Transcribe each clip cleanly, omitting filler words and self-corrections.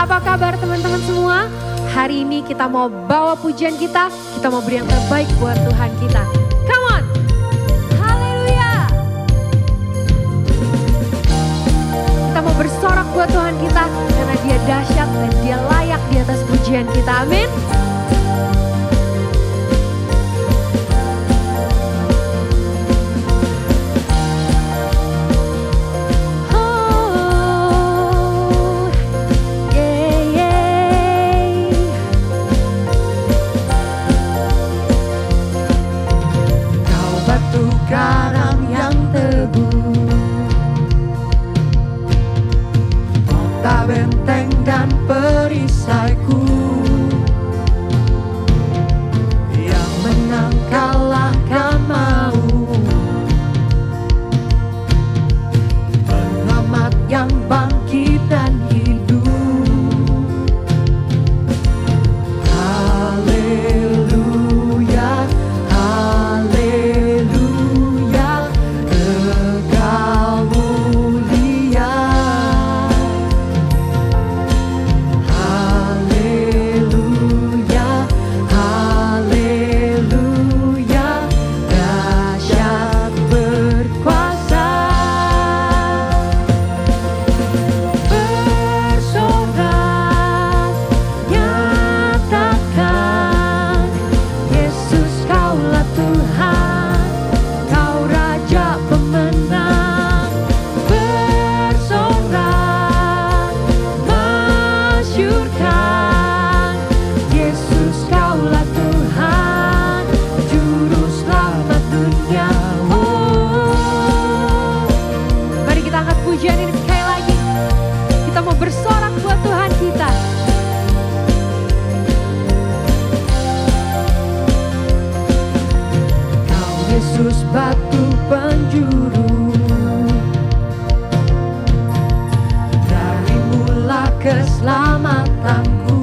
Apa kabar teman-teman semua? Hari ini kita mau bawa pujian kita mau beri yang terbaik buat Tuhan kita. Come on! Haleluya! Kita mau bersorak buat Tuhan kita karena Dia dahsyat dan Dia layak di atas pujian kita. Amin. Karang yang teguh, kota benteng dan perisaiku, yang menang kalahkan mau, pengamat yang bangkit dan hidup. Haleluya, Yesus batu penjuru, dari mula keselamatanku,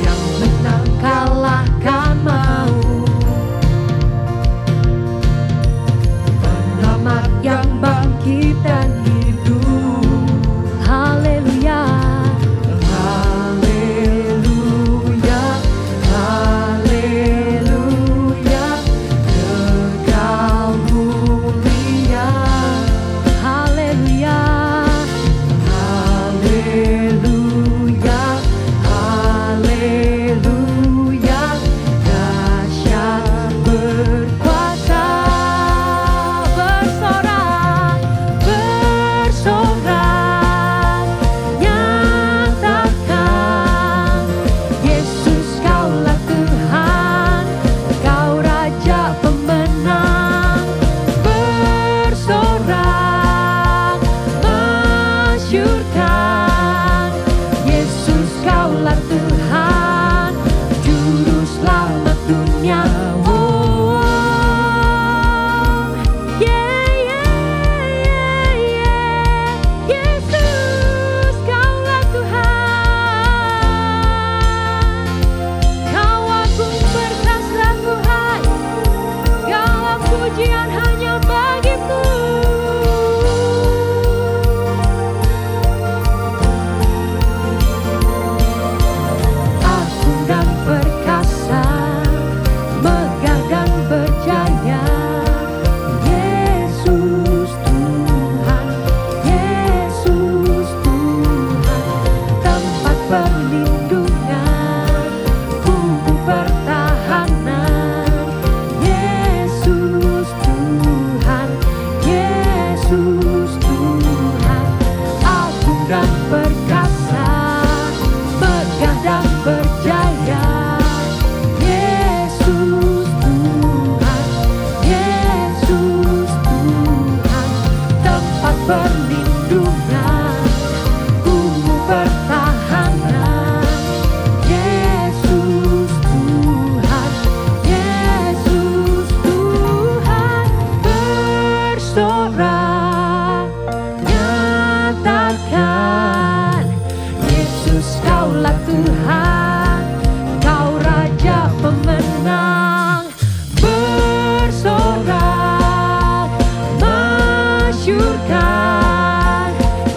yang menang kalahkan mau, penyelamat yang bangkit dan hidup. Haleluya.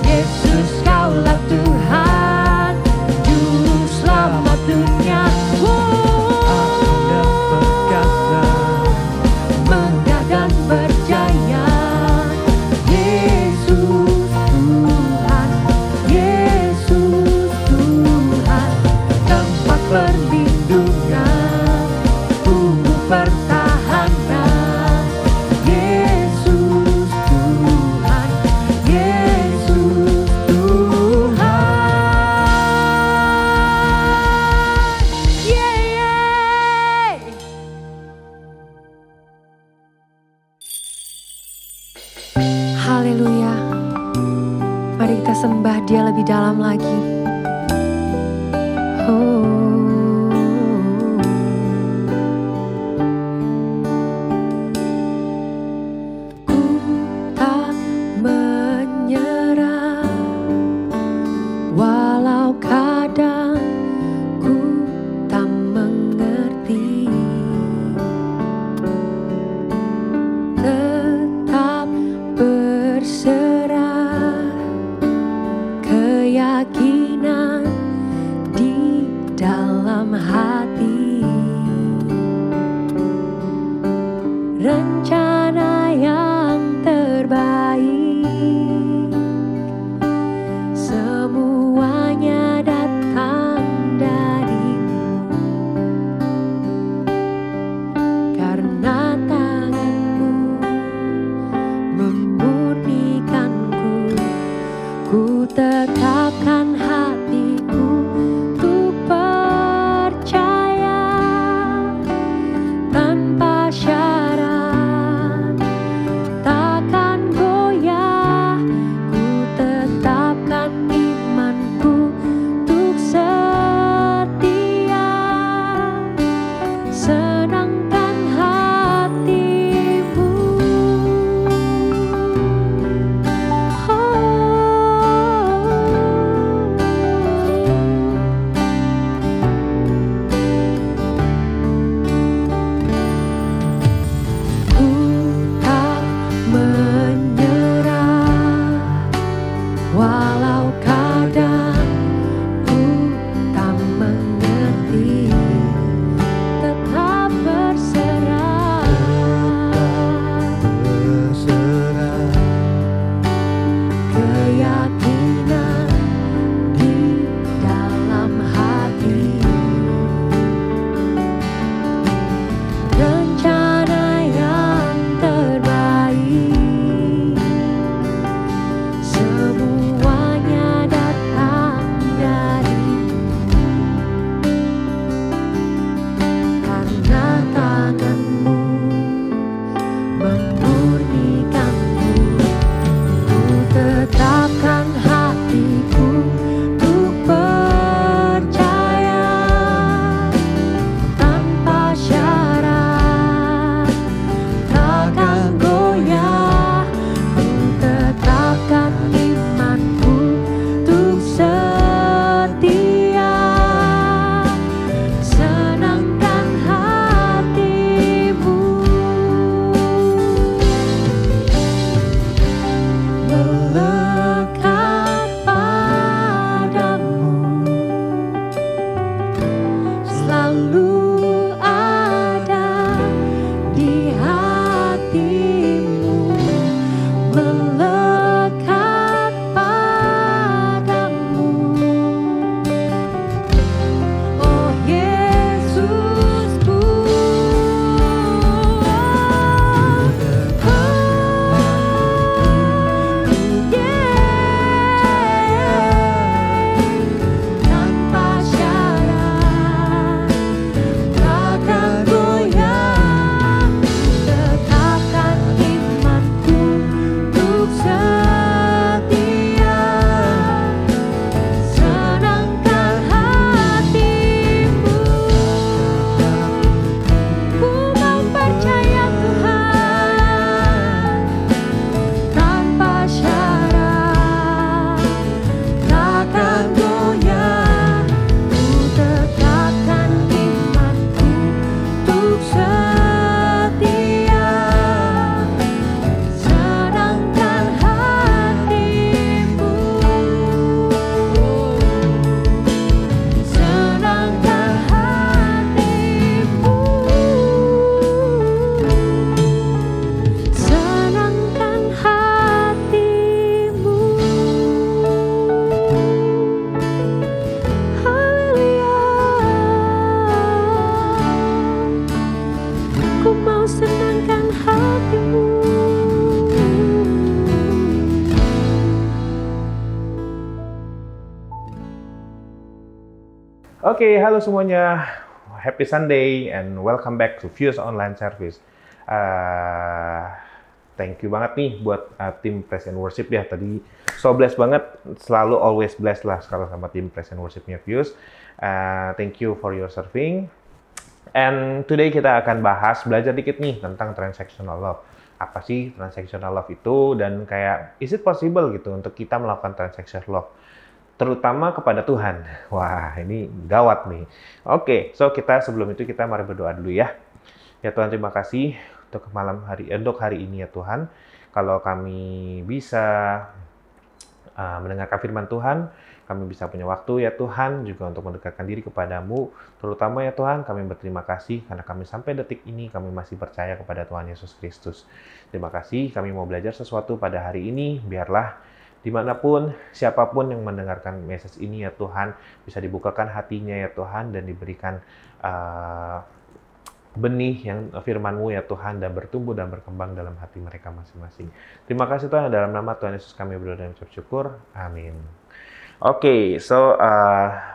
Yesus Haleluya. Mari kita sembah Dia lebih dalam lagi. Ku tak menyerah, walau kadang ku tak mengerti. Tetap berserah, keyakinan di dalam hati. Rencana yang terbaik, semuanya datang darimu. Karena tanganmu memurnikanku, ku tetapkan hatiku untuk percaya tanpa syarat, takkan goyah. Ku tetapkan imanku untuk setia, senangkan hatimu. Ku tak menyerah, walau kadang ku tak mengerti. Tetap berserah, keyakinan di dalam hati. Rencana yang terbaik, semuanya datang darimu. Karena tanganmu memurnikanku, ku tetapkan hatiku untuk percaya tanpa syarat, takkan goyah. Ku tetapkan imanku untuk setia, senangkan hatimu. Melekat padamu, selalu ada di hatimu. Melekat padamu, oh Yesusku. Tanpa syarat, takkan goyah. Tetapkan imanku untuk setia, senangkan hatimu. Ku mau percaya Tuhan, tanpa syarat, takkan goyah. Ku tetapkan imanku untuk setia, senangkan hatimu. Senangkan hatimu. Senangkan hatimu. Haleluya. Ku mau senangkan hatimu. Oke, halo semuanya. Happy Sunday and welcome back to Fuse Online Service. thank you banget nih buat tim Praise and Worship ya. Tadi so blessed banget, selalu always blessed lah sekarang sama tim Praise and Worship-nya Fuse. Thank you for your serving. And today kita akan belajar dikit nih tentang transactional love. Apa sih transactional love itu, dan kayak is it possible gitu untuk kita melakukan transactional love terutama kepada Tuhan. Wah, ini gawat nih. Oke, so sebelum itu kita mari berdoa dulu ya. Ya Tuhan, terima kasih untuk hari ini ya Tuhan. Kalau kami bisa mendengarkan firman Tuhan, kami bisa punya waktu ya Tuhan juga untuk mendekatkan diri kepadamu. Terutama ya Tuhan, kami berterima kasih karena kami sampai detik ini kami masih percaya kepada Tuhan Yesus Kristus. Terima kasih, kami mau belajar sesuatu pada hari ini. Biarlah dimanapun, siapapun yang mendengarkan message ini ya Tuhan, bisa dibukakan hatinya ya Tuhan, dan diberikan benih yang firman-Mu ya Tuhan, dan bertumbuh dan berkembang dalam hati mereka masing-masing. Terima kasih Tuhan, dalam nama Tuhan Yesus kami berdoa dan ucap syukur. Amin. Oke, so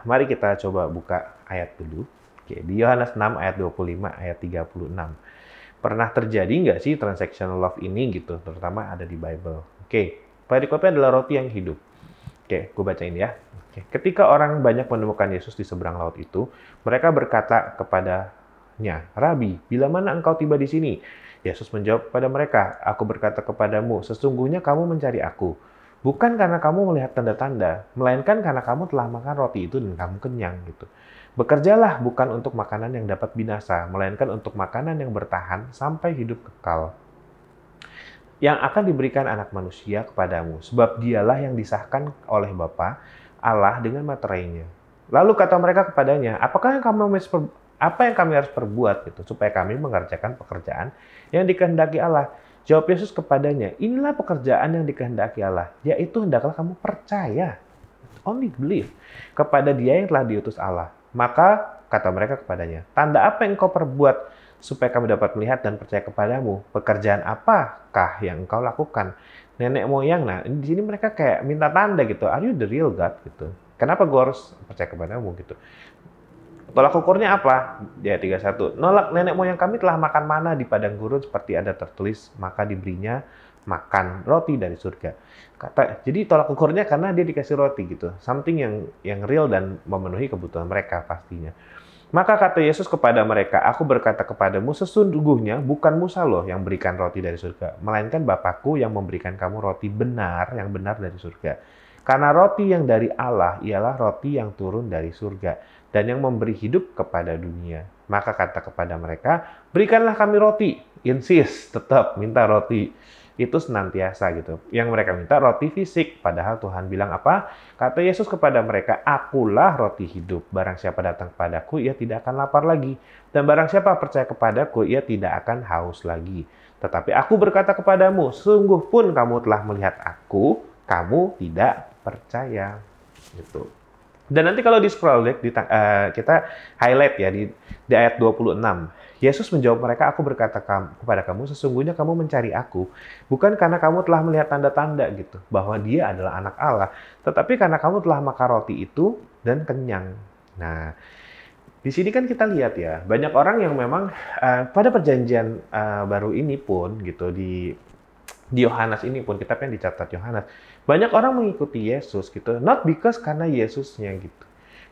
mari kita coba buka ayat dulu. Oke, di Yohanes 6 ayat 25 ayat 36. Pernah terjadi nggak sih transactional love ini gitu, terutama ada di Bible. Oke, perikopnya adalah roti yang hidup. Oke, gue bacain ya. Oke. Ketika orang banyak menemukan Yesus di seberang laut itu, mereka berkata kepadanya, "Rabi, bila mana engkau tiba di sini?" Yesus menjawab kepada mereka, "Aku berkata kepadamu, sesungguhnya kamu mencari aku. Bukan karena kamu melihat tanda-tanda, melainkan karena kamu telah makan roti itu dan kamu kenyang." Gitu. Bekerjalah bukan untuk makanan yang dapat binasa, melainkan untuk makanan yang bertahan sampai hidup kekal, yang akan diberikan Anak Manusia kepadamu, sebab dialah yang disahkan oleh Bapa Allah dengan materainya. Lalu kata mereka kepadanya, apa yang kami harus perbuat gitu, supaya kami mengerjakan pekerjaan yang dikehendaki Allah? Jawab Yesus kepadanya, inilah pekerjaan yang dikehendaki Allah, yaitu hendaklah kamu percaya, only believe, kepada Dia yang telah diutus Allah. Maka kata mereka kepadanya, tanda apa yang engkau perbuat supaya kami dapat melihat dan percaya kepadamu? Pekerjaan apakah yang engkau lakukan? Nenek moyang, nah di sini mereka kayak minta tanda gitu. Are you the real God gitu? Kenapa gue harus percaya kepadamu gitu? Tolak ukurnya apa? Ya 31. Nolak, nenek moyang kami telah makan mana di padang gurun seperti ada tertulis, maka diberinya makan roti dari surga. Jadi tolak ukurnya karena dia dikasih roti gitu. Something yang real dan memenuhi kebutuhan mereka pastinya. Maka kata Yesus kepada mereka, aku berkata kepadamu, sesungguhnya bukan Musa loh yang berikan roti dari surga, melainkan Bapakku yang memberikan kamu roti yang benar dari surga. Karena roti yang dari Allah ialah roti yang turun dari surga dan yang memberi hidup kepada dunia. Maka kata kepada mereka, berikanlah kami roti. Insist, tetap minta roti. Itu senantiasa gitu. Yang mereka minta roti fisik. Padahal Tuhan bilang apa? Kata Yesus kepada mereka, akulah roti hidup. Barang siapa datang kepadaku, ia tidak akan lapar lagi. Dan barang siapa percaya kepadaku, ia tidak akan haus lagi. Tetapi aku berkata kepadamu, sungguh pun kamu telah melihat aku, kamu tidak percaya. Gitu. Dan nanti kalau di scroll deck, kita highlight ya di ayat 26. Yesus menjawab mereka, aku berkata kepada kamu, sesungguhnya kamu mencari aku, bukan karena kamu telah melihat tanda-tanda gitu, bahwa dia adalah anak Allah, tetapi karena kamu telah makan roti itu dan kenyang. Nah, di sini kan kita lihat ya, banyak orang yang memang pada perjanjian baru ini pun gitu, di Yohanes ini pun, kitab yang dicatat Yohanes, banyak orang mengikuti Yesus gitu, not because karena Yesusnya gitu.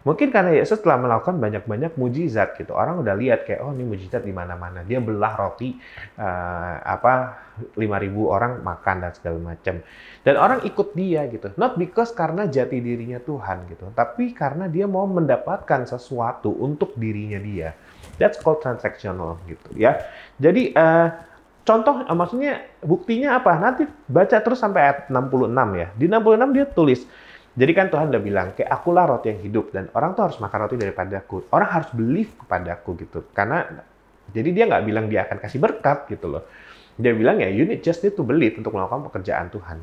Mungkin karena Yesus telah melakukan banyak-banyak mujizat gitu. Orang udah lihat kayak, oh ini mujizat di mana-mana. Dia belah roti 5.000 orang makan dan segala macam. Dan orang ikut dia gitu. Not because karena jati dirinya Tuhan gitu, tapi karena dia mau mendapatkan sesuatu untuk dirinya dia. That's called transactional gitu ya. Jadi contoh, maksudnya buktinya apa? Nanti baca terus sampai ayat 66 ya. Di 66 dia tulis, jadi kan Tuhan udah bilang, kayak akulah roti yang hidup, dan orang tuh harus makan roti daripadaku. Orang harus believe kepadaku gitu. Karena, jadi dia nggak bilang dia akan kasih berkat gitu loh. Dia bilang ya, you just need to believe untuk melakukan pekerjaan Tuhan.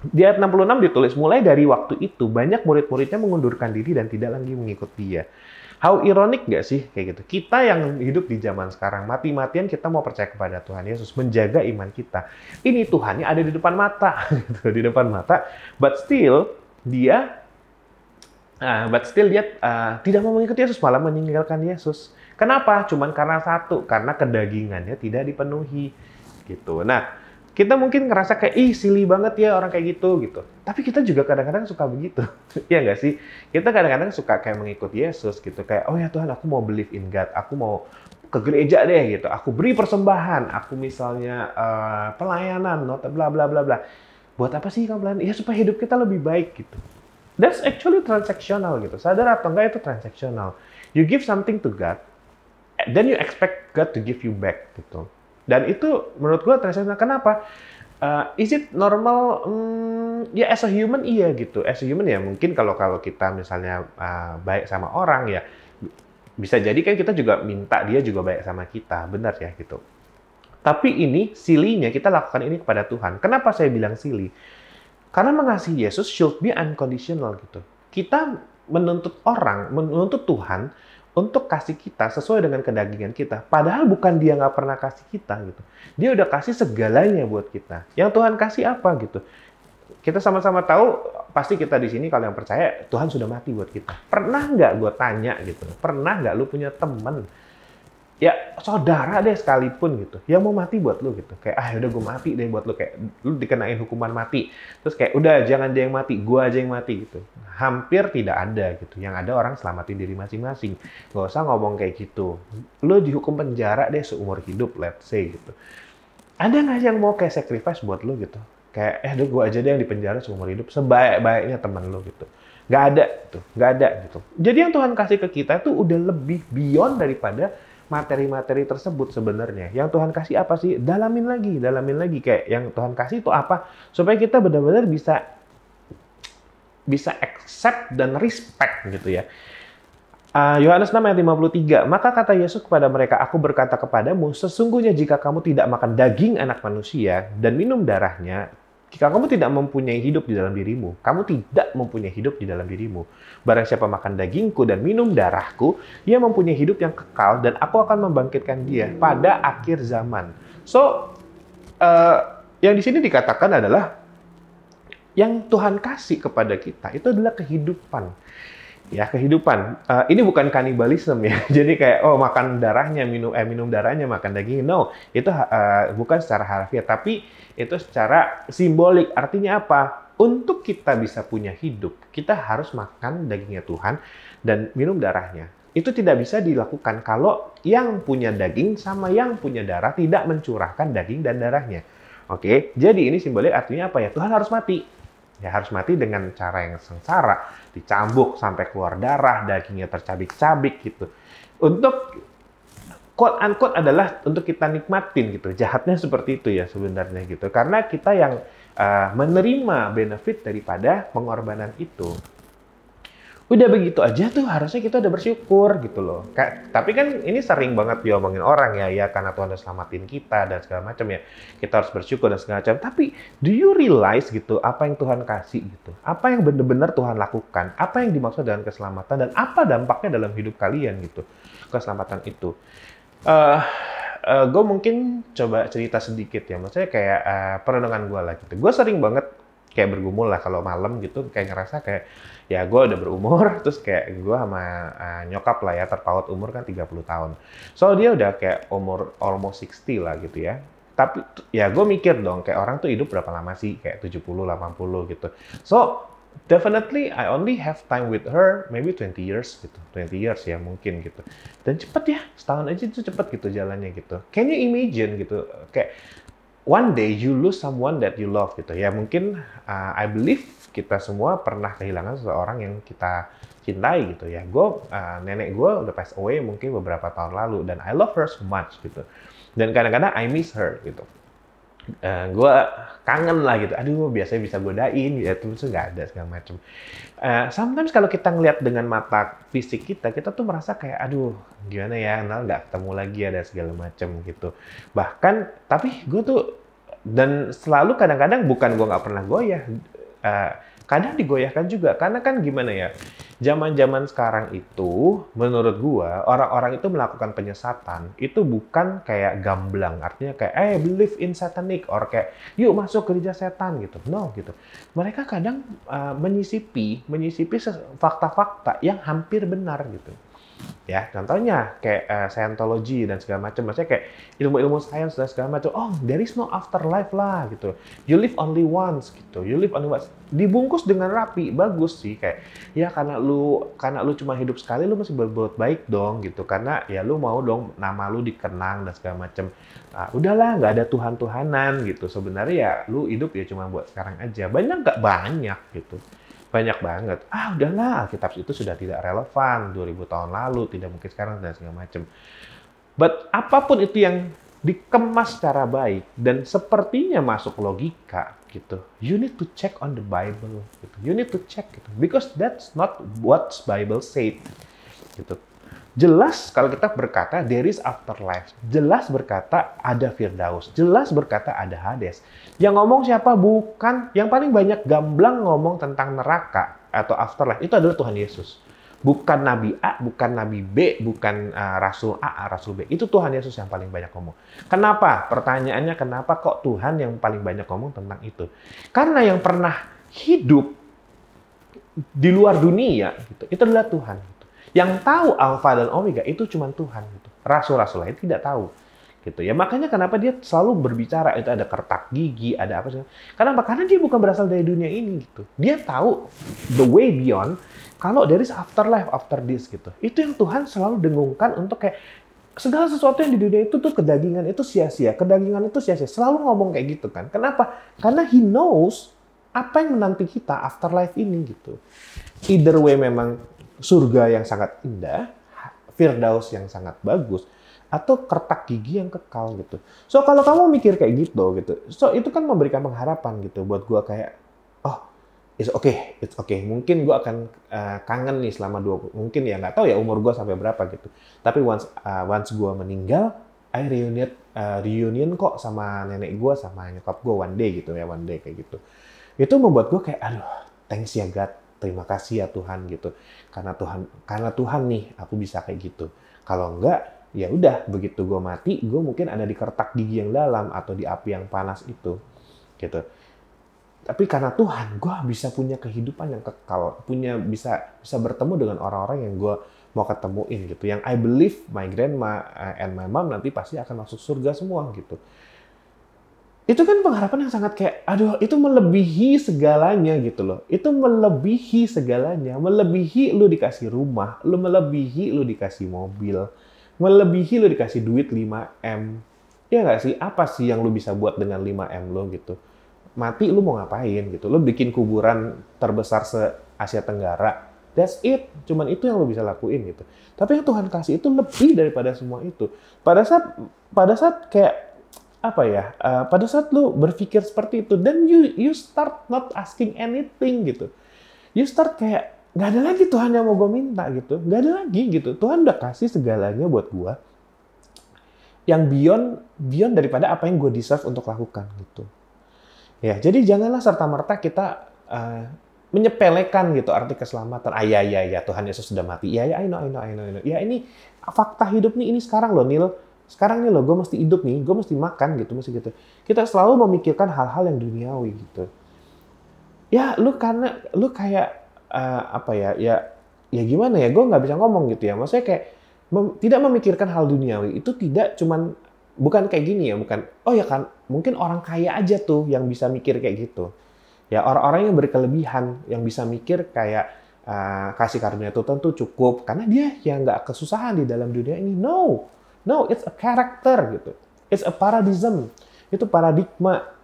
Di ayat 66 ditulis, mulai dari waktu itu, banyak murid-muridnya mengundurkan diri dan tidak lagi mengikut dia. How ironik nggak sih kayak gitu? Kita yang hidup di zaman sekarang, mati-matian kita mau percaya kepada Tuhan Yesus, menjaga iman kita. Ini Tuhannya ada di depan mata, gitu, di depan mata. But still dia tidak mau mengikuti Yesus, malah meninggalkan Yesus. Kenapa? Cuman karena satu, karena kedagingannya tidak dipenuhi, gitu. Nah, Kita mungkin ngerasa kayak, ih silly banget ya orang kayak gitu. Tapi kita juga kadang-kadang suka begitu. Iya nggak sih? Kita kadang-kadang suka kayak mengikuti Yesus gitu. Kayak, oh ya Tuhan, aku mau believe in God. Aku mau ke gereja deh gitu. Aku beri persembahan. Aku misalnya pelayanan, bla bla bla bla. Buat apa sih kamu pelayanan? Ya supaya hidup kita lebih baik gitu. That's actually transactional gitu. Sadar atau enggak itu transactional. You give something to God, then you expect God to give you back gitu. Dan itu menurut gue transaksional. Kenapa? Is it normal? Ya as a human iya gitu. As a human ya mungkin kalau kita misalnya baik sama orang ya bisa jadi kan kita juga minta dia juga baik sama kita, benar ya gitu. Tapi ini silly-nya kita lakukan ini kepada Tuhan. Kenapa saya bilang silly? Karena mengasihi Yesus should be unconditional gitu. Kita menuntut orang, menuntut Tuhan untuk kasih kita sesuai dengan kedagingan kita. Padahal bukan dia nggak pernah kasih kita gitu. Dia udah kasih segalanya buat kita. Yang Tuhan kasih apa gitu? Kita sama-sama tahu, pasti kita di sini kalau yang percaya, Tuhan sudah mati buat kita. Pernah nggak gue tanya gitu? Pernah nggak lu punya teman? Ya saudara deh sekalipun gitu, yang mau mati buat lu gitu. Kayak, udah gue mati deh buat lu. Kayak, lu dikenain hukuman mati. Terus kayak, udah jangan dia yang mati, gue aja yang mati gitu. Hampir tidak ada gitu. Yang ada orang selamatin diri masing-masing. Gak usah ngomong kayak gitu. Lu dihukum penjara deh seumur hidup, let's say gitu. Ada nggak yang mau kayak sacrifice buat lu gitu? Kayak, udah gue aja deh yang dipenjara seumur hidup, sebaik-baiknya teman lu gitu. Nggak ada gitu, nggak ada gitu. Jadi yang Tuhan kasih ke kita tuh udah lebih beyond daripada materi-materi tersebut sebenarnya. Yang Tuhan kasih apa sih? Dalamin lagi. Kayak yang Tuhan kasih itu apa? Supaya kita benar-benar bisa accept dan respect gitu ya. Yohanes 6 ayat 53. Maka kata Yesus kepada mereka, aku berkata kepadamu, sesungguhnya jika kamu tidak makan daging anak manusia dan minum darahnya, jika kamu tidak mempunyai hidup di dalam dirimu, kamu tidak mempunyai hidup di dalam dirimu. Barang siapa makan dagingku dan minum darahku, dia mempunyai hidup yang kekal dan aku akan membangkitkan dia pada akhir zaman. So, yang di sini dikatakan adalah yang Tuhan kasih kepada kita itu adalah kehidupan. Ya, kehidupan. Ini bukan kanibalisme ya. Jadi kayak makan darahnya, minum darahnya, makan daging. No, itu bukan secara harfiah, tapi itu secara simbolik. Artinya apa? Untuk kita bisa punya hidup, kita harus makan dagingnya Tuhan dan minum darahnya. Itu tidak bisa dilakukan kalau yang punya daging sama yang punya darah tidak mencurahkan daging dan darahnya. Oke, jadi ini simbolik artinya apa ya? Tuhan harus mati. Ya harus mati dengan cara yang sengsara, dicambuk sampai keluar darah, dagingnya tercabik-cabik gitu. Untuk quote unquote adalah untuk kita nikmatin gitu. Jahatnya seperti itu ya sebenarnya gitu. Karena kita yang menerima benefit daripada pengorbanan itu. Udah begitu aja tuh harusnya kita udah bersyukur gitu loh. Tapi kan ini sering banget diomongin orang ya karena Tuhan udah selamatin kita dan segala macam ya. Kita harus bersyukur dan segala macam. Tapi do you realize gitu apa yang Tuhan kasih gitu? Apa yang benar-benar Tuhan lakukan? Apa yang dimaksud dengan keselamatan dan apa dampaknya dalam hidup kalian gitu? Keselamatan itu. Gue mungkin coba cerita sedikit ya. Maksudnya kayak perenungan gue lah gitu. Gue sering banget kayak bergumul lah kalau malam gitu, kayak ngerasa kayak ya gue udah berumur, terus kayak gue sama nyokap lah ya, terpaut umur kan 30 tahun. So dia udah kayak umur almost 60 lah gitu ya. Tapi ya gue mikir dong, kayak orang tuh hidup berapa lama sih? Kayak 70, 80 gitu. So definitely I only have time with her maybe 20 years gitu. 20 years ya mungkin gitu. Dan cepet ya, setahun aja itu cepet gitu jalannya gitu. Can you imagine gitu? Kayak one day you lose someone that you love gitu. Ya mungkin I believe kita semua pernah kehilangan seseorang yang kita cintai gitu ya. Nenek gue udah pass away mungkin beberapa tahun lalu dan I love her so much gitu. Dan kadang-kadang I miss her gitu. Gue kangen lah gitu. Aduh biasanya bisa godain ya terus nggak ada segala macam. Sometimes kalau kita ngelihat dengan mata fisik kita tuh merasa kayak aduh gimana ya, nggak ketemu lagi ada segala macam gitu. Bahkan tapi gue tuh dan selalu kadang-kadang bukan gue nggak pernah goyah. Kadang digoyahkan juga karena kan gimana ya, zaman-zaman sekarang itu menurut gua orang-orang itu melakukan penyesatan itu bukan kayak gamblang, artinya kayak believe in satanic or kayak yuk masuk gereja setan gitu. No gitu. Mereka kadang menyisipi fakta-fakta yang hampir benar gitu. Ya, contohnya kayak Scientology dan segala macam, maksudnya kayak ilmu-ilmu sains dan segala macam. Oh, there is no afterlife lah gitu. You live only once gitu. You live only once. Dibungkus dengan rapi, bagus sih kayak ya karena lu cuma hidup sekali, lu mesti berbuat baik dong gitu. Karena ya lu mau dong nama lu dikenang dan segala macam. Nah, udahlah, nggak ada Tuhan-Tuhanan gitu. Sebenarnya ya lu hidup ya cuma buat sekarang aja. Banyak nggak? Banyak gitu. Banyak banget. Udahlah, Alkitab itu sudah tidak relevan 2000 tahun lalu, tidak mungkin sekarang dan segala macam. But apapun itu yang dikemas secara baik dan sepertinya masuk logika gitu. You need to check on the Bible gitu. You need to check gitu. Because that's not what Bible said gitu. Jelas kalau kita berkata there is afterlife, jelas berkata ada Firdaus, jelas berkata ada Hades. Yang ngomong siapa? Bukan, yang paling banyak gamblang ngomong tentang neraka atau afterlife itu adalah Tuhan Yesus. Bukan Nabi A, bukan Nabi B, bukan Rasul A, Rasul B. Itu Tuhan Yesus yang paling banyak ngomong. Kenapa? Pertanyaannya kenapa kok Tuhan yang paling banyak ngomong tentang itu? Karena yang pernah hidup di luar dunia gitu, itu adalah Tuhan. Yang tahu Alfa dan Omega itu cuma Tuhan gitu. Rasul-rasul lain tidak tahu gitu ya. Makanya kenapa dia selalu berbicara itu ada kertak gigi, ada apa sih? Kenapa? Karena dia bukan berasal dari dunia ini gitu. Dia tahu the way beyond, kalau there is afterlife after this gitu. Itu yang Tuhan selalu dengungkan untuk kayak segala sesuatu yang di dunia itu tuh kedagingan itu sia-sia, kedagingan itu sia-sia. Selalu ngomong kayak gitu kan. Kenapa? Karena he knows apa yang menanti kita afterlife ini gitu. Either way memang surga yang sangat indah, Firdaus yang sangat bagus, atau kertak gigi yang kekal gitu. So kalau kamu mikir kayak gitu, so itu kan memberikan pengharapan gitu buat gue kayak, oh it's okay. Mungkin gue akan kangen nih selama mungkin ya nggak tahu ya umur gue sampai berapa gitu. Tapi once gue meninggal, I reunion kok sama nenek gue sama nyokap gue one day kayak gitu. Itu membuat gue kayak aduh, thanks ya God. Terima kasih ya Tuhan gitu. Karena Tuhan nih aku bisa kayak gitu. Kalau enggak, ya udah begitu gue mati, gue mungkin ada di kertak gigi yang dalam atau di api yang panas itu. Gitu. Tapi karena Tuhan, gue bisa punya kehidupan yang kekal, bisa bertemu dengan orang-orang yang gue mau ketemuin gitu. Yang I believe my grandma and my mom nanti pasti akan masuk surga semua gitu. Itu kan pengharapan yang sangat kayak, aduh, itu melebihi segalanya gitu loh. Itu melebihi segalanya. Melebihi lu dikasih rumah, melebihi lu dikasih mobil, melebihi lu dikasih duit 5M. Ya nggak sih? Apa sih yang lu bisa buat dengan 5M lo gitu? Mati lu mau ngapain gitu? Lu bikin kuburan terbesar se-Asia Tenggara. That's it. Cuman itu yang lu bisa lakuin gitu. Tapi yang Tuhan kasih itu lebih daripada semua itu. Pada saat kayak pada saat lu berpikir seperti itu, then you start not asking anything gitu. You start kayak, nggak ada lagi Tuhan yang mau gue minta gitu. Nggak ada lagi gitu. Tuhan udah kasih segalanya buat gue. Yang beyond daripada apa yang gue deserve untuk lakukan gitu. Ya, jadi janganlah serta-merta kita menyepelekan gitu arti keselamatan. Ya, Tuhan Yesus sudah mati. Ya, I know. Ya, ini fakta hidup nih, ini sekarang loh, Nil. Sekarang nih loh, gue mesti hidup nih, gue mesti makan gitu, mesti gitu. Kita selalu memikirkan hal-hal yang duniawi gitu. Ya, lu kayak ya gimana ya? Gue nggak bisa ngomong gitu ya. Maksudnya kayak tidak memikirkan hal duniawi itu tidak cuman bukan kayak gini ya, bukan. Oh ya kan, mungkin orang kaya aja tuh yang bisa mikir kayak gitu. Ya orang-orang yang berkelebihan yang bisa mikir kayak kasih karunia Tuhan tuh cukup karena dia yang nggak kesusahan di dalam dunia ini. No, it's a character gitu. It's a paradigm. Itu paradigma.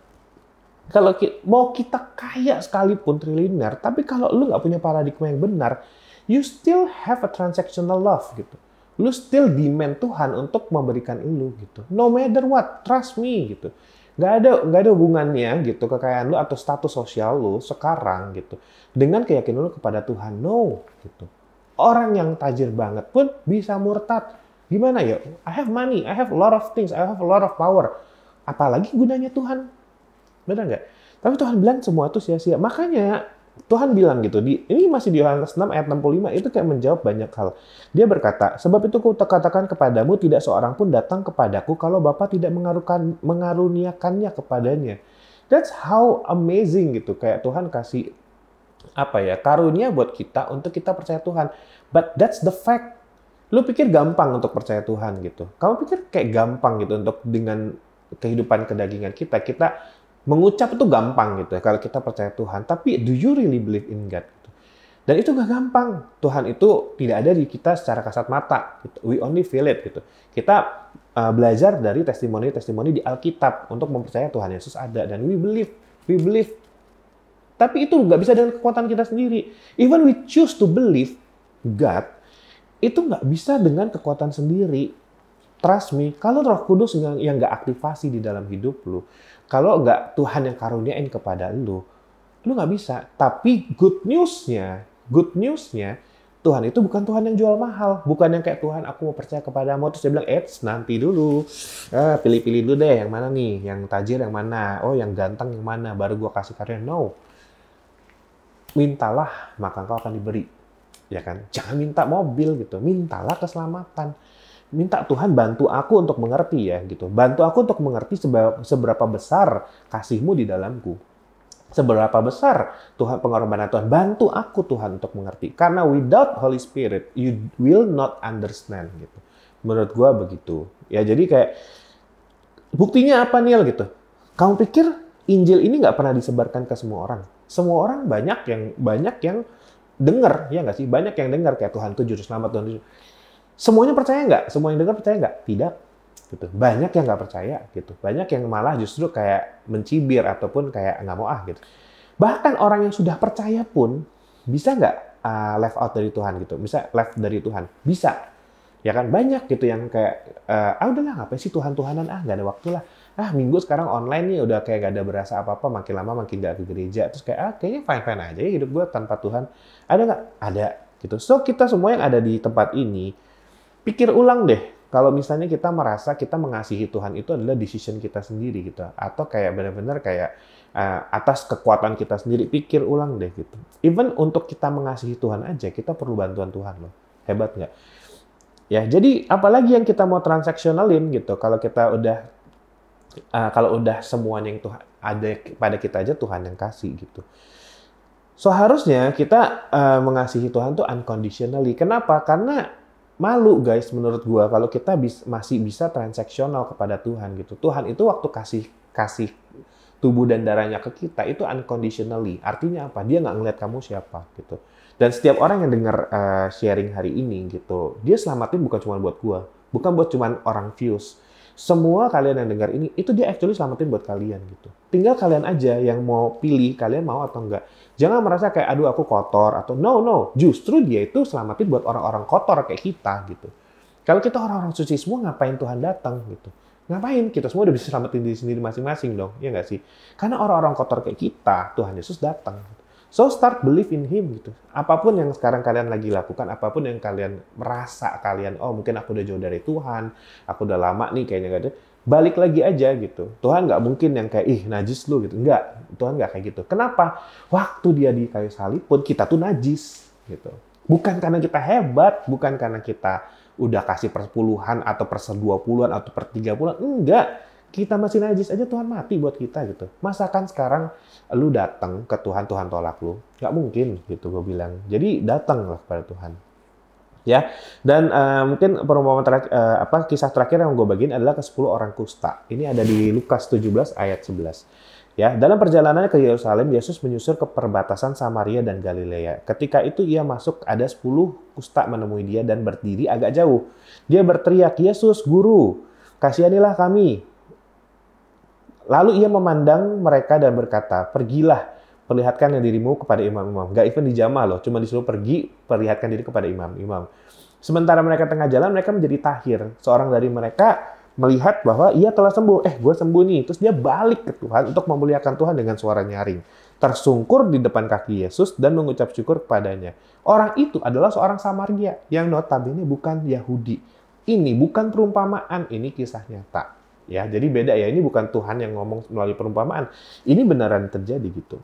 Kalau mau kita kaya sekalipun triliuner, tapi kalau lu nggak punya paradigma yang benar, you still have a transactional love gitu. Lu still demand Tuhan untuk memberikan lu gitu. No matter what, trust me gitu. Nggak ada hubungannya gitu kekayaan lu atau status sosial lu sekarang gitu dengan keyakinan lu kepada Tuhan. No gitu. Orang yang tajir banget pun bisa murtad. Gimana ya? I have money, I have a lot of things, I have a lot of power. Apalagi gunanya Tuhan? Benar nggak? Tapi Tuhan bilang semua itu sia-sia. Makanya Tuhan bilang gitu. Ini masih di Yohanes 6 ayat 65. Itu kayak menjawab banyak hal. Dia berkata, sebab itu kukatakan kepadamu tidak seorang pun datang kepadaku kalau Bapa tidak mengaruniakannya kepadanya. That's how amazing gitu. Kayak Tuhan kasih karunia buat kita untuk kita percaya Tuhan. But that's the fact. Lu pikir gampang untuk percaya Tuhan gitu. Kamu pikir kayak gampang gitu untuk dengan kehidupan kedagingan kita mengucap itu gampang gitu ya kalau kita percaya Tuhan. Tapi do you really believe in God? Gitu. Dan itu gak gampang. Tuhan itu tidak ada di kita secara kasat mata. Gitu. We only feel it gitu. Kita belajar dari testimoni-testimoni di Alkitab untuk mempercaya Tuhan Yesus ada. Dan we believe. Tapi itu nggak bisa dengan kekuatan kita sendiri. Even we choose to believe God, itu nggak bisa dengan kekuatan sendiri. Trust me, kalau Roh Kudus yang nggak aktivasi di dalam hidup lu, kalau nggak Tuhan yang karuniain kepada lu nggak bisa. Tapi good newsnya, Tuhan itu bukan Tuhan yang jual mahal. Bukan yang kayak Tuhan aku mau percaya kepadamu. Terus dia bilang, nanti dulu. Pilih-pilih dulu deh yang mana nih. Yang tajir yang mana. Oh yang ganteng yang mana. Baru gua kasih karunia. No. Mintalah maka engkau akan diberi. Ya kan? Jangan minta mobil gitu. Mintalah keselamatan. Minta Tuhan bantu aku untuk mengerti ya gitu. Bantu aku untuk mengerti seberapa besar kasih-Mu di dalamku. Seberapa besar Tuhan pengorbanan Tuhan. Bantu aku Tuhan untuk mengerti. Karena without Holy Spirit, you will not understand gitu. Menurut gua begitu. Ya jadi kayak buktinya apa Niel gitu. Kamu pikir Injil ini nggak pernah disebarkan ke semua orang? Semua orang banyak yang dengar, ya nggak sih? Banyak yang dengar kayak Tuhan itu juru selamat, Tuhan itu. Semuanya percaya nggak? Semua yang dengar percaya nggak? Tidak. Gitu. Banyak yang nggak percaya. Gitu. Banyak yang malah justru kayak mencibir ataupun kayak nggak mau gitu. Bahkan orang yang sudah percaya pun bisa nggak left out dari Tuhan gitu? Bisa left dari Tuhan? Bisa. Ya kan? Banyak gitu yang kayak, udahlah ngapain sih Tuhan-Tuhanan? Nggak ada waktu lah. Minggu sekarang online nih udah kayak gak ada berasa apa-apa, makin lama makin gak ke gereja. Terus kayak, kayaknya fine-fine aja ya hidup gue tanpa Tuhan. Ada nggak? Ada. Gitu. So, kita semua yang ada di tempat ini, pikir ulang deh. Kalau misalnya kita merasa kita mengasihi Tuhan itu adalah decision kita sendiri gitu. Atau kayak benar-benar kayak atas kekuatan kita sendiri, pikir ulang deh gitu. Even untuk kita mengasihi Tuhan aja, kita perlu bantuan Tuhan loh. Hebat nggak? Ya, jadi apalagi yang kita mau transaksionalin gitu. Kalau udah semuanya yang Tuhan ada pada kita aja Tuhan yang kasih gitu. So harusnya kita mengasihi Tuhan tuh unconditionally. Kenapa? Karena malu guys menurut gua kalau kita masih bisa transaksional kepada Tuhan gitu. Tuhan itu waktu kasih tubuh dan darahnya ke kita itu unconditionally. Artinya apa? Dia nggak ngeliat kamu siapa gitu. Dan setiap orang yang dengar sharing hari ini gitu, dia selamatin bukan cuma buat gua, bukan buat cuma orang views. Semua kalian yang dengar ini, itu dia actually selamatin buat kalian gitu. Tinggal kalian aja yang mau pilih, kalian mau atau enggak. Jangan merasa kayak, aduh aku kotor, atau no. Justru dia itu selamatin buat orang-orang kotor kayak kita gitu. Kalau kita orang-orang suci semua, ngapain Tuhan datang gitu? Ngapain? Kita semua udah bisa selamatin diri sendiri masing-masing dong, ya nggak sih? Karena orang-orang kotor kayak kita, Tuhan Yesus datang. So start believe in Him gitu. Apapun yang sekarang kalian lagi lakukan, apapun yang kalian merasa mungkin aku udah jauh dari Tuhan, aku udah lama nih kayaknya gak ada. Balik lagi aja gitu. Tuhan nggak mungkin yang kayak najis lu gitu. Enggak, Tuhan nggak kayak gitu. Kenapa? Waktu dia di kayu salib pun kita tuh najis gitu. Bukan karena kita hebat, bukan karena kita udah kasih persepuluhan atau per-20-an atau per-30-an. Enggak. Kita masih najis aja Tuhan mati buat kita gitu. Masakan sekarang lu datang ke Tuhan tolak lu? Nggak mungkin gitu gue bilang. Jadi datanglah kepada Tuhan. Ya. Dan mungkin perumpamaan kisah terakhir yang gue bagiin adalah ke 10 orang kusta. Ini ada di Lukas 17 ayat 11. Ya, dalam perjalanannya ke Yerusalem, Yesus menyusur ke perbatasan Samaria dan Galilea. Ketika itu ia masuk, ada 10 kusta menemui dia dan berdiri agak jauh. Dia berteriak, "Yesus, Guru, kasihanilah kami." Lalu ia memandang mereka dan berkata, "Pergilah, perlihatkan dirimu kepada imam-imam." Gak even dijamah loh, cuma disuruh pergi, perlihatkan diri kepada imam-imam. Sementara mereka tengah jalan, mereka menjadi tahir. Seorang dari mereka melihat bahwa ia telah sembuh. Gue sembuh nih. Terus dia balik ke Tuhan untuk memuliakan Tuhan dengan suara nyaring. Tersungkur di depan kaki Yesus dan mengucap syukur kepadanya. Orang itu adalah seorang Samaria yang notabene bukan Yahudi. Ini bukan perumpamaan, ini kisah nyata. Ya, jadi beda ya. Ini bukan Tuhan yang ngomong melalui perumpamaan. Ini beneran terjadi gitu.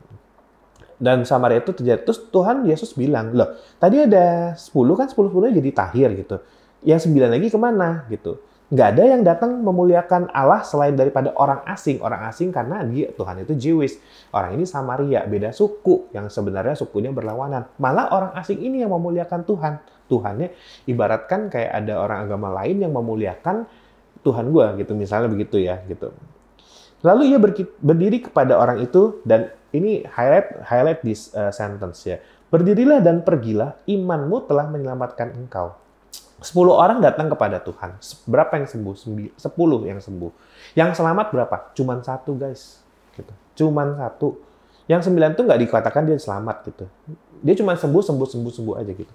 Dan Samaria itu terjadi. Terus Tuhan Yesus bilang, loh, tadi ada 10 kan 10-10 jadi tahir gitu. Yang 9 lagi kemana gitu. Nggak ada yang datang memuliakan Allah selain daripada orang asing. Orang asing karena Tuhan itu Jewish. Orang ini Samaria, beda suku yang sebenarnya sukunya berlawanan. Malah orang asing ini yang memuliakan Tuhan. Tuhannya ibaratkan kayak ada orang agama lain yang memuliakan Tuhan gua gitu, misalnya begitu ya gitu. Lalu ia berdiri kepada orang itu dan ini highlight this sentence ya. Berdirilah dan pergilah, imanmu telah menyelamatkan engkau. 10 orang datang kepada Tuhan. Berapa yang sembuh? 10 yang sembuh. Yang selamat berapa? Cuman 1 guys. Gitu. Cuman 1. Yang 9 tuh nggak dikatakan dia selamat gitu. Dia cuma sembuh aja gitu.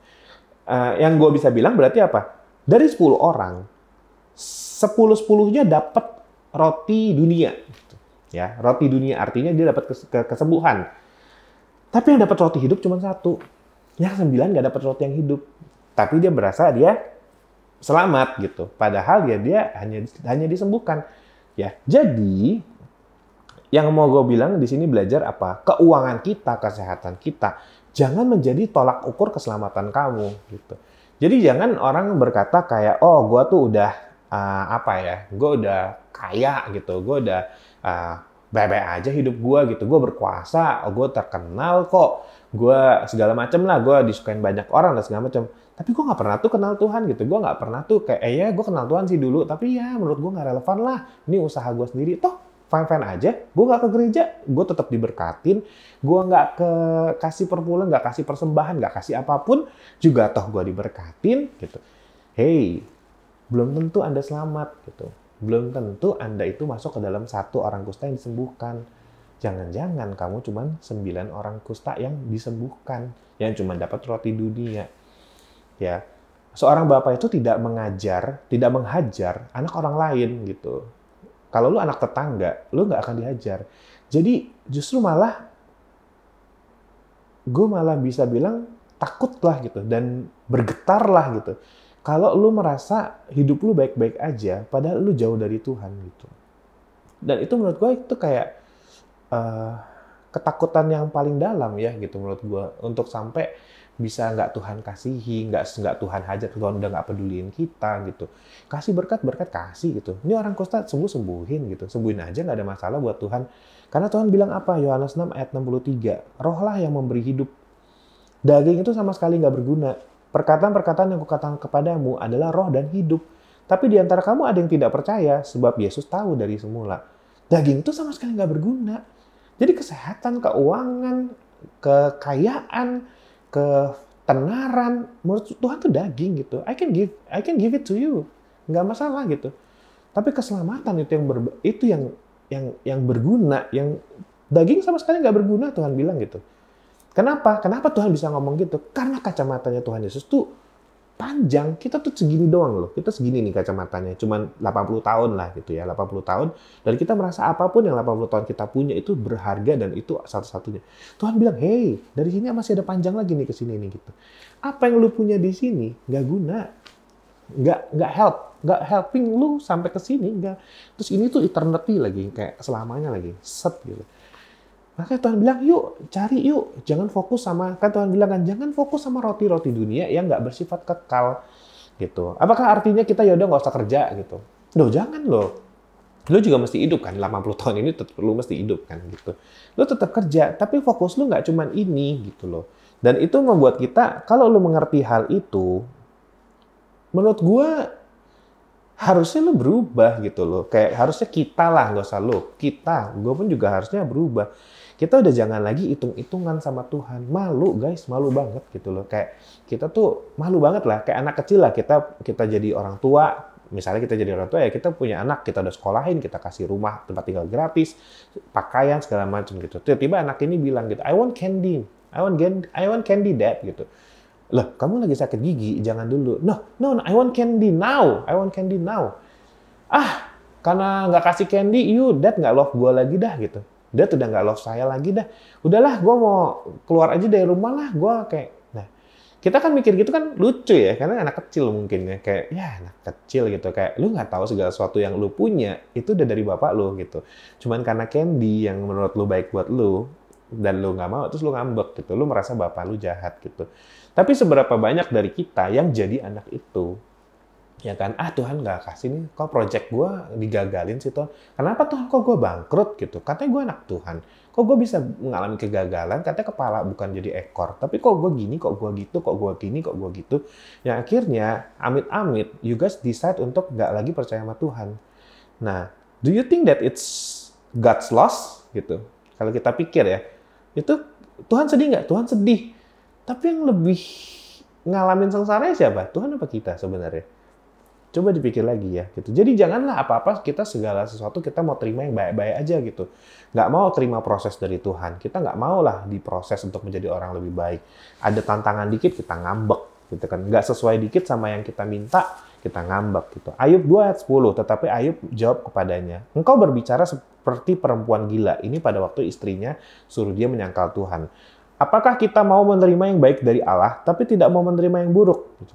Yang gue bisa bilang berarti apa? Dari 10 orang, 10-10-nya dapat roti dunia. Gitu. Ya, roti dunia artinya dia dapat kesembuhan. Tapi yang dapat roti hidup cuma 1. Yang 9 nggak dapat roti yang hidup. Tapi dia berasa dia selamat gitu. Padahal ya dia hanya disembuhkan. Ya, jadi yang mau gue bilang di sini belajar apa? Keuangan kita, kesehatan kita, jangan menjadi tolak ukur keselamatan kamu gitu. Jadi jangan orang berkata kayak, oh gue tuh udah gue udah kaya gitu, gue udah baik-baik aja hidup gue gitu, gue berkuasa, gue terkenal kok, gue segala macem lah, gue disukain banyak orang dan segala macam. Tapi gue nggak pernah tuh kenal Tuhan gitu. Gue nggak pernah tuh kayak, ya gue kenal Tuhan sih dulu. Tapi ya menurut gue nggak relevan lah. Ini usaha gue sendiri. Toh fine-fine aja. Gue nggak ke gereja. Gue tetap diberkatin. Gue nggak kasih perpuluhan, nggak kasih persembahan, nggak kasih apapun. Juga toh gue diberkatin gitu. Hey, belum tentu Anda selamat gitu. Belum tentu Anda itu masuk ke dalam 1 orang kusta yang disembuhkan. Jangan-jangan kamu cuma 9 orang kusta yang disembuhkan. Yang cuma dapat roti dunia. Ya, seorang bapak itu tidak menghajar anak orang lain gitu. Kalau lu anak tetangga, lu nggak akan dihajar. Jadi justru gue malah bisa bilang takutlah gitu dan bergetarlah gitu. Kalau lu merasa hidup lu baik-baik aja, padahal lu jauh dari Tuhan gitu. Dan itu menurut gue itu kayak ketakutan yang paling dalam ya gitu menurut gue untuk sampai bisa nggak Tuhan kasihi, nggak Tuhan hajat, Tuhan udah nggak peduliin kita gitu. Kasih berkat kasih gitu. Ini orang kusta sembuhin gitu, sembuhin aja nggak ada masalah buat Tuhan. Karena Tuhan bilang apa? Yohanes 6 ayat 63, rohlah yang memberi hidup. Daging itu sama sekali nggak berguna. Perkataan-perkataan yang kukatakan kepadamu adalah roh dan hidup. Tapi di antara kamu ada yang tidak percaya, sebab Yesus tahu dari semula. Daging itu sama sekali nggak berguna. Jadi kesehatan, keuangan, kekayaan, ketenaran, menurut Tuhan tuh daging gitu. I can give it to you, nggak masalah gitu. Tapi keselamatan itu yang berguna, yang daging sama sekali nggak berguna Tuhan bilang gitu. Kenapa? Kenapa Tuhan bisa ngomong gitu? Karena kacamatanya Tuhan Yesus tuh panjang. Kita tuh segini doang loh. Kita segini nih kacamatanya. Cuman 80 tahun lah gitu ya. 80 tahun. Dan kita merasa apapun yang 80 tahun kita punya itu berharga dan itu satu-satunya. Tuhan bilang, hey, dari sini masih ada panjang lagi nih ke sini nih gitu. Apa yang lu punya di sini nggak guna. Nggak helping lu sampai ke sini. Nggak. Terus ini tuh eternity lagi. Kayak selamanya lagi. Set gitu. Makanya Tuhan bilang, yuk, cari yuk. Jangan fokus sama, kan Tuhan bilang kan, jangan fokus sama roti-roti dunia yang nggak bersifat kekal. Gitu. Apakah artinya kita yaudah nggak usah kerja gitu? Loh, jangan loh. Lu juga mesti hidup kan, 80 tahun ini tetap lu mesti hidup kan gitu. Lu tetap kerja, tapi fokus lu nggak cuman ini gitu loh. Dan itu membuat kita, kalau lu mengerti hal itu, menurut gua harusnya lu berubah gitu loh. Kayak harusnya kita lah, nggak usah lu. Gue pun juga harusnya berubah. Kita udah jangan lagi hitung-hitungan sama Tuhan. Malu guys, malu banget gitu loh. Kayak kita tuh malu banget lah. Kayak anak kecil lah, kita jadi orang tua. Misalnya kita jadi orang tua ya, kita punya anak, kita udah sekolahin, kita kasih rumah, tempat tinggal gratis, pakaian segala macam gitu. Tiba-tiba anak ini bilang gitu, I want candy, I want candy dad gitu. Loh, kamu lagi sakit gigi, jangan dulu. No, I want candy now. Karena nggak kasih candy, dad nggak love gue lagi dah gitu. Dad udah nggak love saya lagi dah. Udahlah, gue mau keluar aja dari rumah lah. Gue kayak, nah, kita kan mikir gitu kan lucu ya, karena anak kecil mungkin ya. Kayak, ya anak kecil gitu. Kayak, lu nggak tahu segala sesuatu yang lu punya, itu udah dari bapak lu gitu. Cuman karena candy yang menurut lu baik buat lu, dan lu nggak mau, terus lu ngambek gitu. Lu merasa bapak lu jahat gitu. Tapi seberapa banyak dari kita yang jadi anak itu? Ya kan, Tuhan nggak kasih nih, kok project gue digagalin sih Tuhan. Kenapa Tuhan kok gue bangkrut gitu? Katanya gue anak Tuhan. Kok gue bisa mengalami kegagalan? Katanya kepala bukan jadi ekor. Tapi kok gue gini, kok gue gitu, kok gue gini, kok gue gitu. Yang akhirnya, amit-amit, you guys decide untuk nggak lagi percaya sama Tuhan. Nah, do you think that it's God's loss? Gitu. Kalau kita pikir ya, itu Tuhan sedih nggak? Tuhan sedih. Tapi yang lebih ngalamin sengsaranya siapa? Tuhan apa kita sebenarnya? Coba dipikir lagi ya, gitu. Jadi janganlah apa-apa kita segala sesuatu kita mau terima yang baik-baik aja gitu. Nggak mau terima proses dari Tuhan. Kita nggak mau lah diproses untuk menjadi orang lebih baik. Ada tantangan dikit kita ngambek, gitu kan. Nggak sesuai dikit sama yang kita minta, kita ngambek gitu. Ayub 2 ayat 10, tetapi Ayub jawab kepadanya, engkau berbicara seperti perempuan gila. Ini pada waktu istrinya suruh dia menyangkal Tuhan. Apakah kita mau menerima yang baik dari Allah, tapi tidak mau menerima yang buruk? Gitu.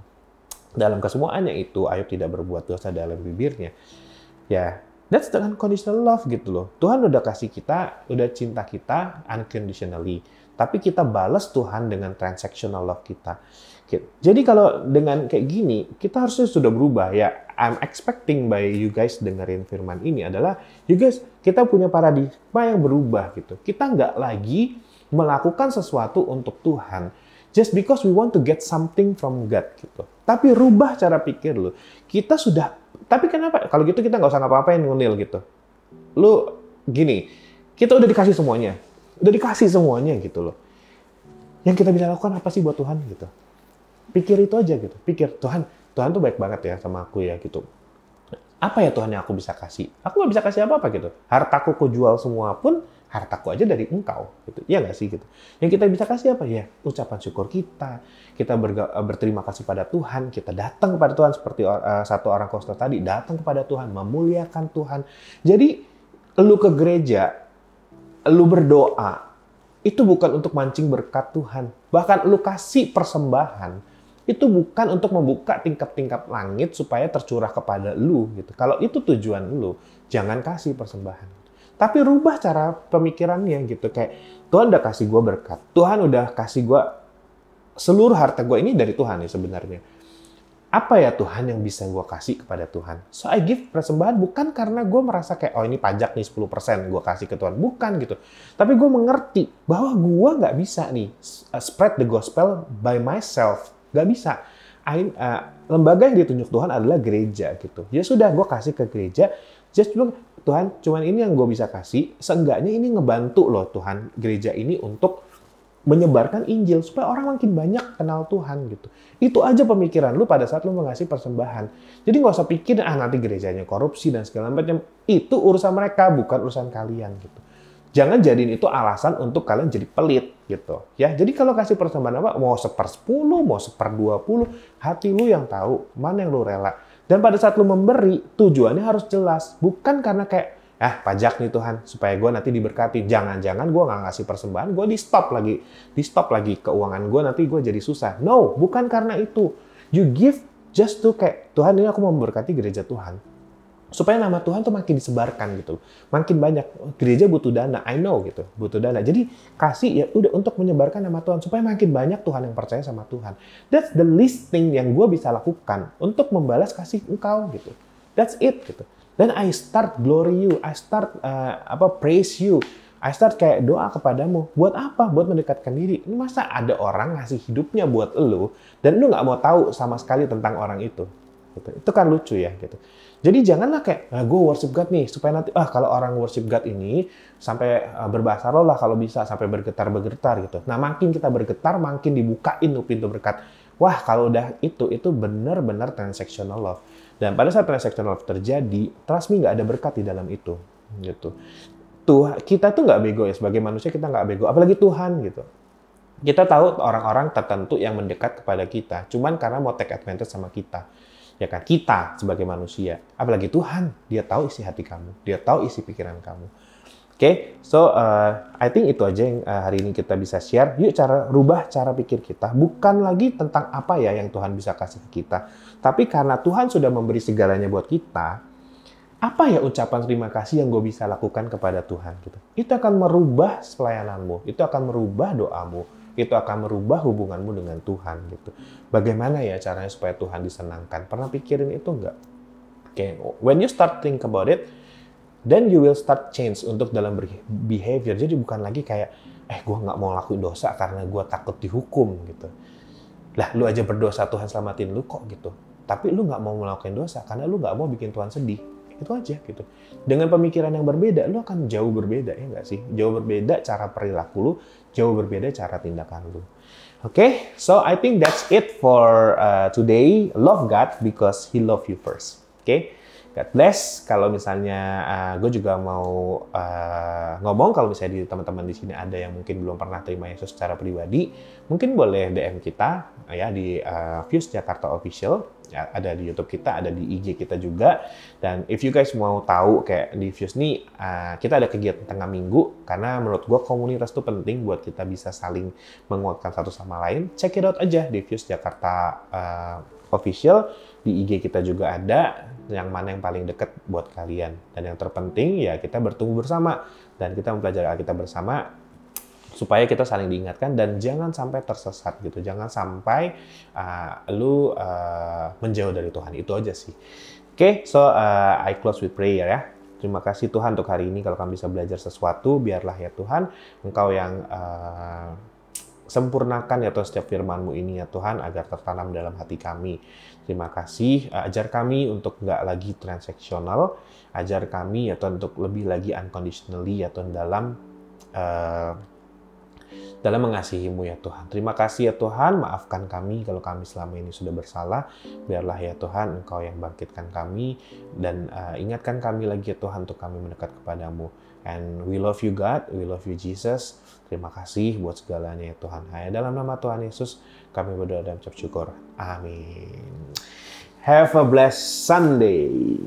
Dalam kesemuanya itu, Ayub tidak berbuat dosa dalam bibirnya. Ya, that's the unconditional love gitu loh. Tuhan udah kasih kita, udah cinta kita unconditionally. Tapi kita balas Tuhan dengan transactional love kita. Jadi kalau dengan kayak gini, kita harusnya sudah berubah ya. I'm expecting by you guys dengerin firman ini adalah, you guys, kita punya paradigma yang berubah gitu. Kita nggak lagi melakukan sesuatu untuk Tuhan just because we want to get something from God gitu. Tapi rubah cara pikir lu. Kita sudah, tapi kenapa? Kalau gitu kita nggak usah ngapa-ngapain ngunil gitu. Lu gini, kita udah dikasih semuanya. Udah dikasih semuanya gitu loh. Yang kita bisa lakukan apa sih buat Tuhan gitu. Pikir itu aja gitu. Pikir, Tuhan tuh baik banget ya sama aku ya gitu. Apa ya Tuhan yang aku bisa kasih? Aku nggak bisa kasih apa-apa gitu. Hartaku kujual semua pun, hartaku aja dari Engkau gitu. Iya nggak sih gitu. Yang kita bisa kasih apa ya? Ucapan syukur kita berterima kasih pada Tuhan, kita datang kepada Tuhan seperti satu orang khotbah tadi, datang kepada Tuhan, memuliakan Tuhan. Jadi lu ke gereja, lu berdoa, itu bukan untuk mancing berkat Tuhan. Bahkan lu kasih persembahan, itu bukan untuk membuka tingkap-tingkap langit supaya tercurah kepada lu gitu. Kalau itu tujuan lu, jangan kasih persembahan. Tapi rubah cara pemikirannya gitu. Kayak Tuhan udah kasih gue berkat. Tuhan udah kasih gue seluruh harta gue ini dari Tuhan nih sebenarnya. Apa ya Tuhan yang bisa gue kasih kepada Tuhan? So I give persembahan bukan karena gue merasa kayak, oh ini pajak nih 10% gue kasih ke Tuhan. Bukan gitu. Tapi gue mengerti bahwa gue nggak bisa nih spread the gospel by myself. Nggak bisa. Lembaga yang ditunjuk Tuhan adalah gereja gitu. Ya sudah, gue kasih ke gereja. Just bilang, Tuhan, cuman ini yang gue bisa kasih. Seenggaknya ini ngebantu loh Tuhan gereja ini untuk menyebarkan Injil supaya orang makin banyak kenal Tuhan gitu. Itu aja pemikiran lu pada saat lu mengasih persembahan. Jadi nggak usah pikir nanti gerejanya korupsi dan segala macam. Itu urusan mereka, bukan urusan kalian gitu. Jangan jadiin itu alasan untuk kalian jadi pelit gitu. Ya, jadi kalau kasih persembahan apa, mau 1/10, mau 1/20, hati lu yang tahu mana yang lu rela. Dan pada saat lu memberi, tujuannya harus jelas. Bukan karena kayak, pajak nih Tuhan, supaya gue nanti diberkati. Jangan-jangan gue nggak ngasih persembahan, gue di stop lagi keuangan gue, nanti gue jadi susah. No, bukan karena itu. You give just to kayak, Tuhan ini aku mau memberkati gereja Tuhan. Supaya nama Tuhan tuh makin disebarkan gitu. Makin banyak. Gereja butuh dana, I know gitu. Butuh dana. Jadi kasih ya udah untuk menyebarkan nama Tuhan. Supaya makin banyak Tuhan yang percaya sama Tuhan. That's the least thing yang gue bisa lakukan untuk membalas kasih engkau gitu. That's it gitu. Dan I start glory you. I start praise you. I start kayak doa kepadamu. Buat apa? Buat mendekatkan diri. Ini masa ada orang ngasih hidupnya buat elu dan lu nggak mau tahu sama sekali tentang orang itu. Gitu. Itu kan lucu ya gitu. Jadi janganlah kayak, gue worship God nih, supaya nanti, kalau orang worship God ini, sampai berbahasa roh lah kalau bisa, sampai bergetar-bergetar gitu. Nah makin kita bergetar, makin dibukain tuh pintu berkat. Wah kalau udah itu benar-benar transactional love. Dan pada saat transactional love terjadi, trust me nggak ada berkat di dalam itu. Gitu. Kita tuh nggak bego ya, sebagai manusia kita nggak bego, apalagi Tuhan gitu. Kita tahu orang-orang tertentu yang mendekat kepada kita, cuman karena mau take advantage sama kita. Ya kan, kita sebagai manusia. Apalagi Tuhan, dia tahu isi hati kamu. Dia tahu isi pikiran kamu. Oke, so I think itu aja yang hari ini kita bisa share. Yuk rubah cara pikir kita. Bukan lagi tentang apa ya yang Tuhan bisa kasih ke kita. Tapi karena Tuhan sudah memberi segalanya buat kita, apa ya ucapan terima kasih yang gue bisa lakukan kepada Tuhan. Gitu. Itu akan merubah pelayananmu. Itu akan merubah doamu. itu akan merubah hubunganmu dengan Tuhan gitu. Bagaimana ya caranya supaya Tuhan disenangkan? Pernah pikirin itu nggak? Okay. When you start think about it, then you will start change untuk dalam behavior. Jadi bukan lagi kayak, gue nggak mau lakuin dosa karena gue takut dihukum gitu. Lah, lu aja berdosa Tuhan selamatin lu kok gitu. Tapi lu nggak mau melakukan dosa karena lu nggak mau bikin Tuhan sedih. Itu aja gitu. Dengan pemikiran yang berbeda, lu akan jauh berbeda, ya nggak sih? Jauh berbeda cara perilaku lu, jauh berbeda cara tindakan lu. Okay, so I think that's it for today. Love God because He love you first. Okay, God bless. Kalau misalnya gue juga mau ngomong, kalau misalnya di teman-teman di sini ada yang mungkin belum pernah terima Yesus secara pribadi, mungkin boleh DM kita ya di Fuse Jakarta Official. Ya, ada di YouTube kita, ada di IG kita juga. Dan if you guys mau tahu kayak di Fuse nih, kita ada kegiatan tengah minggu, karena menurut gue komunitas itu penting buat kita bisa saling menguatkan satu sama lain. Check it out aja di Fuse Jakarta Official. Di IG kita juga ada, yang mana yang paling dekat buat kalian. Dan yang terpenting ya kita bertumbuh bersama, dan kita mempelajari Alkitab bersama, supaya kita saling diingatkan dan jangan sampai tersesat gitu. Jangan sampai lu menjauh dari Tuhan. Itu aja sih. Oke, so I close with prayer ya. Terima kasih Tuhan untuk hari ini. Kalau kami bisa belajar sesuatu, biarlah ya Tuhan, Engkau yang sempurnakan ya Tuhan setiap firman-Mu ini ya Tuhan, agar tertanam dalam hati kami. Terima kasih. Ajar kami untuk nggak lagi transaksional. Ajar kami ya Tuhan untuk lebih lagi unconditionally ya Tuhan dalam mengasihi-Mu ya Tuhan. Terima kasih ya Tuhan, maafkan kami kalau kami selama ini sudah bersalah. Biarlah ya Tuhan, Engkau yang bangkitkan kami, dan ingatkan kami lagi ya Tuhan untuk kami mendekat kepadamu. And we love you God, we love you Jesus. Terima kasih buat segalanya ya Tuhan. Hanya dalam nama Tuhan Yesus kami berdoa dan ucap syukur. Amin. Have a blessed Sunday.